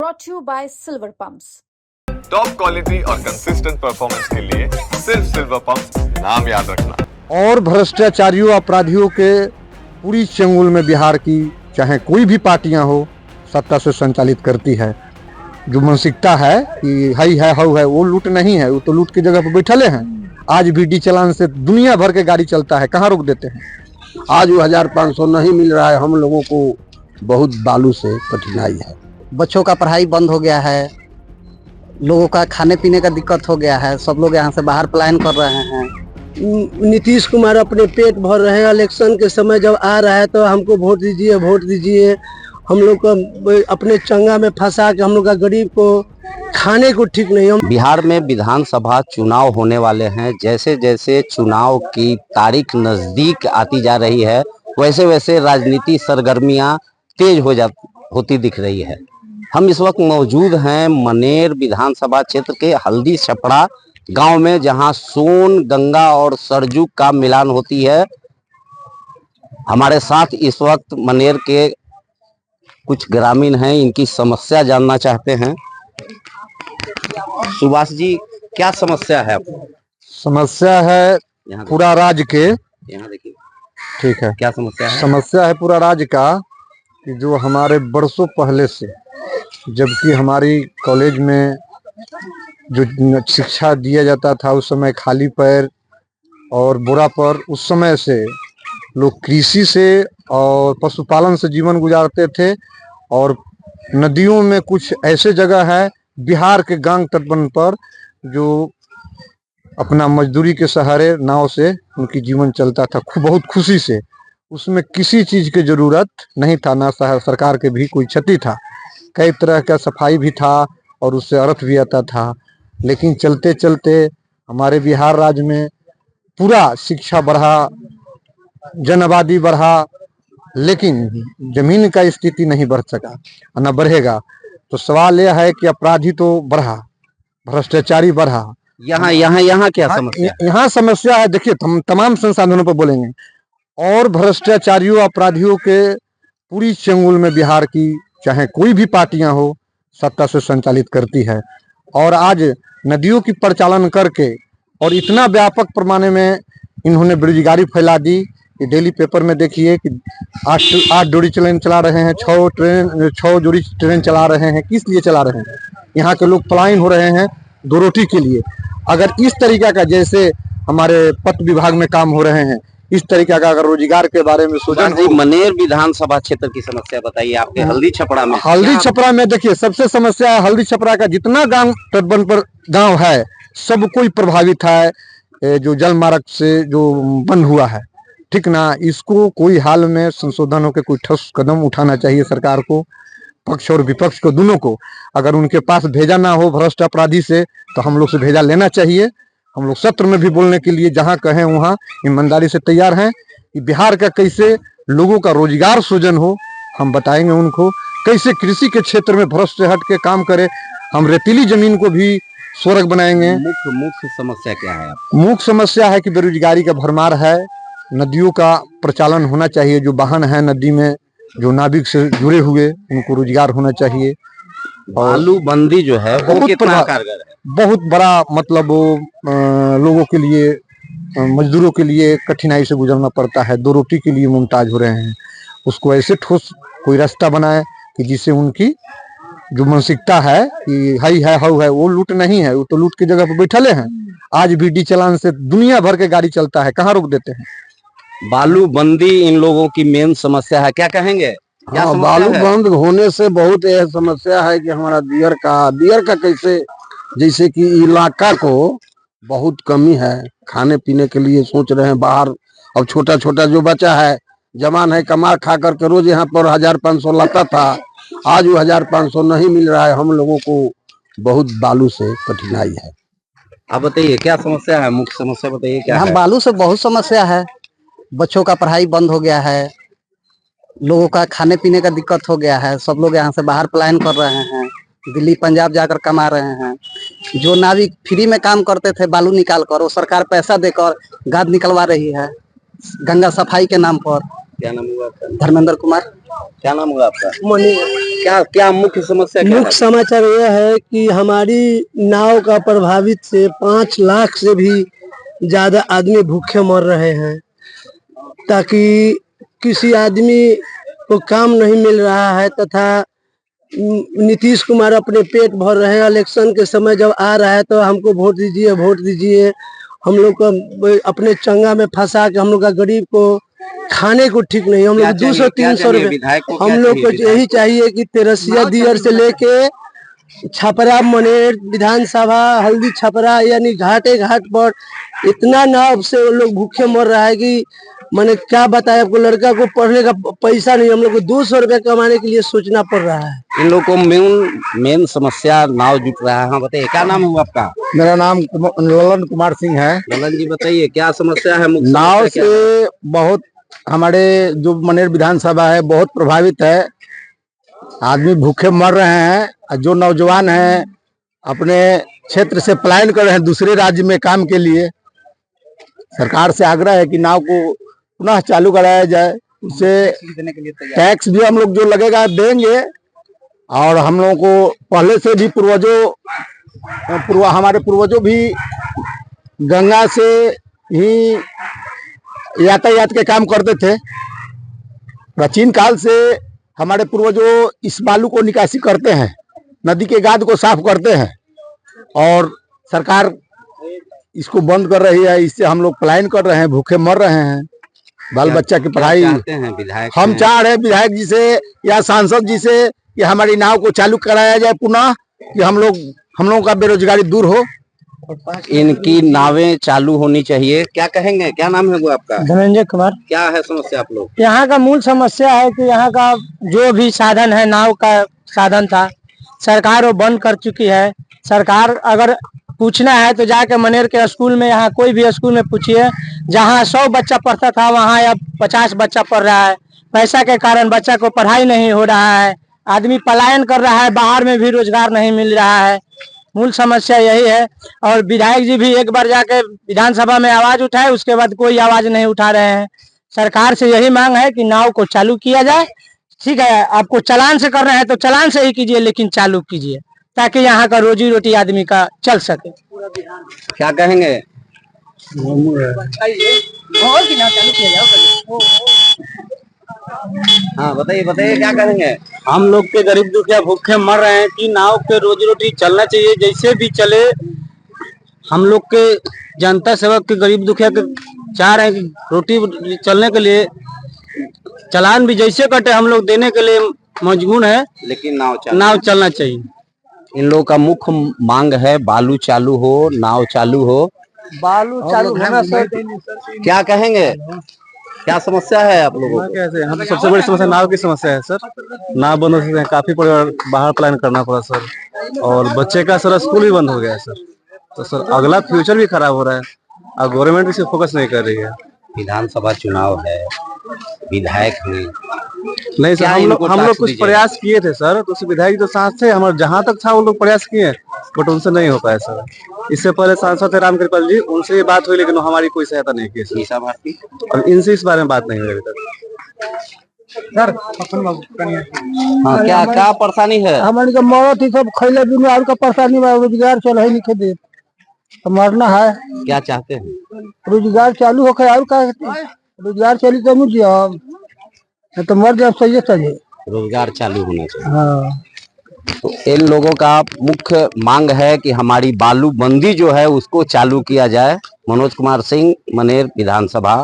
brought to you by Silver Pumps. Top quality और consistent performance के लिए सिर्फ सिल्वर पंप्स नाम याद रखना। और भ्रष्टाचारियों अपराधियों के पूरी चंगुल में बिहार की चाहे कोई भी पार्टियां हो सत्ता से संचालित करती है। जो मानसिकता है कि हाई है हाउ है, वो लूट नहीं है, वो तो लूट की जगह पर बैठले हैं। आज भी डी चालान से दुनिया भर के गाड़ी चलता है, कहाँ रोक देते हैं। आज वो 1500 नहीं मिल रहा है, हम लोगों को बहुत बालू से कठिनाई है। बच्चों का पढ़ाई बंद हो गया है, लोगों का खाने पीने का दिक्कत हो गया है, सब लोग यहाँ से बाहर पलायन कर रहे हैं। नीतीश कुमार अपने पेट भर रहे हैं। इलेक्शन के समय जब आ रहा है तो हमको वोट दीजिए वोट दीजिए, हम लोग को अपने चंगा में फंसा के हम लोग का गरीब को खाने को ठीक नहीं। हम बिहार में विधानसभा चुनाव होने वाले हैं। जैसे जैसे चुनाव की तारीख नजदीक आती जा रही है वैसे वैसे राजनीति सरगर्मियां तेज होती दिख रही है। हम इस वक्त मौजूद हैं मनेर विधानसभा क्षेत्र के हल्दी छपड़ा गांव में, जहां सोन, गंगा और सरजू का मिलान होती है। हमारे साथ इस वक्त मनेर के कुछ ग्रामीण हैं, इनकी समस्या जानना चाहते हैं। सुभाष जी, क्या समस्या है आपको? समस्या है पूरा राज्य के, यहाँ देखिए, ठीक है, क्या समस्या है? समस्या है पूरा राज्य का कि जो हमारे बरसों पहले से, जबकि हमारी कॉलेज में जो शिक्षा दिया जाता था उस समय खाली पैर और बुरा पर, उस समय से लोग कृषि से और पशुपालन से जीवन गुजारते थे। और नदियों में कुछ ऐसे जगह है बिहार के गांग तटबंध पर जो अपना मजदूरी के सहारे नाव से उनकी जीवन चलता था बहुत खुशी से। उसमें किसी चीज की जरूरत नहीं था, ना सरकार के भी कोई क्षति था, कई तरह का सफाई भी था और उससे अर्थ भी आता था। लेकिन चलते चलते हमारे बिहार राज्य में पूरा शिक्षा बढ़ा, जन आबादी बढ़ा, लेकिन जमीन का स्थिति नहीं बढ़ सका, न बढ़ेगा। तो सवाल यह है कि अपराधी तो बढ़ा, भ्रष्टाचारी बढ़ा। यहाँ क्या समस्या? यहाँ समस्या है, देखिए हम तमाम संसाधनों पर बोलेंगे। और भ्रष्टाचारियों अपराधियों के पूरी चंगुल में बिहार की चाहे कोई भी पार्टियां हो सत्ता से संचालित करती है। और आज नदियों की परिचालन करके और इतना व्यापक पैमाने में इन्होंने बेरोजगारी फैला दी कि डेली पेपर में देखिए कि 8 जोड़ी ट्रेन चला रहे हैं, 6 जोड़ी ट्रेन चला रहे हैं। किस लिए चला रहे हैं? यहाँ के लोग पलायन हो रहे हैं 2 रोटी के लिए। अगर इस तरीका का, जैसे हमारे पथ विभाग में काम हो रहे हैं, इस तरीके का अगर रोजगार के बारे में सोचें। मनेर विधानसभा क्षेत्र की समस्या बताइए आपके हल्दी छपड़ा में। हल्दी छपड़ा में देखिए सबसे समस्या है, हल्दी छपड़ा का जितना गांव तटबंध पर गांव है सब कोई प्रभावित है। जो जल मार्ग से जो बंद हुआ है, ठीक ना, इसको कोई हाल में संशोधन होकर कोई ठोस कदम उठाना चाहिए सरकार को, पक्ष और विपक्ष को, दोनों को। अगर उनके पास भेजा ना हो भ्रष्ट अपराधी से तो हम लोग से भेजा लेना चाहिए। हम लोग सत्र में भी बोलने के लिए जहां कहें वहां ईमानदारी से तैयार हैं कि बिहार का कैसे लोगों का रोजगार सृजन हो, हम बताएंगे उनको। कैसे कृषि के क्षेत्र में भ्रष्ट से हट के काम करे, हम रेतीली जमीन को भी स्वर्ग बनाएंगे। मुख्य समस्या क्या है? मुख्य समस्या है कि बेरोजगारी का भरमार है। नदियों का प्रचालन होना चाहिए, जो वाहन है नदी में जो नाविक से जुड़े हुए उनको रोजगार होना चाहिए। बालू बंदी जो है वो कितना कारगर है? बहुत बड़ा, मतलब वो लोगों के लिए, मजदूरों के लिए कठिनाई से गुजरना पड़ता है, 2 रोटी के लिए मुमताज हो रहे हैं। उसको ऐसे ठोस कोई रास्ता बनाए कि जिससे उनकी जो मानसिकता है कि हाई है हाउ है, वो लूट नहीं है, वो तो लूट की जगह पर बैठले हैं। आज भी डी चालान से दुनिया भर के गाड़ी चलता है, कहाँ रोक देते हैं। बालू बंदी इन लोगों की मेन समस्या है, क्या कहेंगे? हाँ, बालू बंद होने से बहुत यह समस्या है कि हमारा दियर का कैसे, जैसे कि इलाका को बहुत कमी है, खाने पीने के लिए सोच रहे हैं बाहर। अब छोटा छोटा जो बच्चा है, जवान है, कमा खा करके रोज यहाँ पर 1500 लाता था, आज वो 1500 नहीं मिल रहा है, हम लोगों को बहुत बालू से कठिनाई है। आप बताइए क्या समस्या है? मुख्य समस्या बताइए क्या है? बालू से बहुत समस्या है। बच्चों का पढ़ाई बंद हो गया है, लोगों का खाने पीने का दिक्कत हो गया है, सब लोग यहाँ से बाहर पलायन कर रहे हैं, दिल्ली पंजाब जाकर कमा रहे हैं। जो नाविक फ्री में काम करते थे बालू निकाल कर, वो सरकार पैसा देकर गाद निकलवा रही है गंगा सफाई के नाम पर। क्या नाम हुआ आपका? धर्मेंद्र कुमार। क्या नाम हुआ आपका? मनी। क्या क्या मुख्य समस्या क्या मुख्य है? समाचार यह है कि हमारी नाव का प्रभावित से 5 लाख से भी ज्यादा आदमी भूखे मर रहे हैं, ताकि किसी आदमी को काम नहीं मिल रहा है, तथा नीतीश कुमार अपने पेट भर रहे हैं। इलेक्शन के समय जब आ रहा है तो हमको वोट दीजिए, वोट दीजिए। हम लोग को अपने चंगा में फंसा के हम लोग का गरीब को खाने को ठीक नहीं, हम लोग 200-300 रुपए। हम लोग को यही चाहिए कि तेरसिया दियर से लेके छपरा मनेर विधानसभा हल्दी छपरा यानी घाटे घाट पर इतना नाव से वो लोग भूखे मर रहा है कि मैंने क्या बताया आपको। लड़का को पढ़ने का पैसा नहीं, हम लोग को 200 रुपए कमाने के लिए सोचना पड़ रहा है। इन लोगों को मेन समस्या नाव जुट रहा है। हाँ बताइए, क्या नाम हुआ आपका? मेरा नाम ललन कुमार सिंह है। ललन जी बताइए, क्या समस्या है? मुख्य नाव समस्या क्या है? से बहुत हमारे जो मनेर विधानसभा है बहुत प्रभावित है। आदमी भूखे मर रहे हैं और जो नौजवान हैं अपने क्षेत्र से पलायन कर रहे हैं दूसरे राज्य में काम के लिए। सरकार से आग्रह है कि नाव को पुनः चालू कराया जाए, उससे टैक्स भी हम लोग जो लगेगा देंगे। और हम लोगों को पहले से भी हमारे पूर्वजों भी गंगा से ही यातायात के काम करते थे। प्राचीन काल से हमारे पूर्वजों इस बालू को निकासी करते हैं, नदी के गाद को साफ करते हैं, और सरकार इसको बंद कर रही है। इससे हम लोग पलायन कर रहे हैं, भूखे मर रहे हैं। बाल बच्चा की पढ़ाई चाहते हैं विधायक? हम चाह रहे हैं विधायक जी से या सांसद जी से कि हमारी नाव को चालू कराया जाए पुनः, कि हम लोगों का बेरोजगारी दूर हो। इनकी नावें चालू होनी चाहिए। क्या कहेंगे? क्या नाम है वो आपका? धनंजय कुमार। क्या है समस्या आप लोग? यहाँ का मूल समस्या है कि यहाँ का जो भी साधन है, नाव का साधन था, सरकार वो बंद कर चुकी है। सरकार अगर पूछना है तो जाके मनेर के स्कूल में, यहाँ कोई भी स्कूल में पूछिए, जहाँ 100 बच्चा पढ़ता था वहाँ अब 50 बच्चा पढ़ रहा है। पैसा के कारण बच्चा को पढ़ाई नहीं हो रहा है, आदमी पलायन कर रहा है, बाहर में भी रोजगार नहीं मिल रहा है। मूल समस्या यही है। और विधायक जी भी एक बार जाके विधानसभा में आवाज उठाए, उसके बाद कोई आवाज नहीं उठा रहे हैं। सरकार से यही मांग है कि नाव को चालू किया जाए। ठीक है, आपको चालान से कर रहे हैं तो चालान से ही कीजिए, लेकिन चालू कीजिए ताकि यहाँ का रोजी रोटी आदमी का चल सके। क्या कहेंगे? हाँ बताइए बताइए, क्या कहेंगे? हम लोग के गरीब दुखिया भूखे मर रहे हैं कि नाव के रोजी रोटी चलना चाहिए, जैसे भी चले। हम लोग के जनता सेवक के गरीब दुखिया के चाह रहे हैं कि रोटी चलने के लिए चालान भी जैसे कटे हम लोग देने के लिए मजबूर है, लेकिन नाव चलना चाहिए। इन लोगों का मुख्य मांग है बालू चालू हो, नाव चालू हो। बालू चालू होना सर। क्या कहेंगे? क्या समस्या है आप लोगों को? कैसे हम सबसे बड़ी समस्या नाव की समस्या है सर। नाव बंद हो सकते हैं, काफी परिवार बाहर प्लान करना पड़ा सर, और बच्चे का सर स्कूल भी बंद हो गया है सर। तो सर अगला फ्यूचर भी खराब हो रहा है और गवर्नमेंट इसे फोकस नहीं कर रही है। विधानसभा चुनाव है, विधायक नहीं सर, हम लोग कुछ प्रयास किए थे सर, तो विधायक जो साथ थे हमारे जहाँ तक था वो लोग प्रयास किए, बट उनसे नहीं हो पाया सर। इससे पहले सांसद थे रामकृपाल जी, उनसे ये बात हुई लेकिन हमारी कोई सहायता नहीं की सर। ईसा भारती और इनसे इस बारे में बात नहीं हुई अभी तक सर। हाँ, क्या क्या परेशानी है? हमारी का मौत ही सब खैले बिना और का परेशानी बा, रोजगार चल ही नहीं दे तो मरना है। क्या चाहते हैं? रोजगार चालू हो और का रोजगार चली तो मुझे तो मर जाए, सही चाहिए रोजगार चालू होना चाहिए। हाँ। तो इन लोगों का मुख्य मांग है कि हमारी बालूबंदी जो है उसको चालू किया जाए। मनोज कुमार सिंह, मनेर विधानसभा।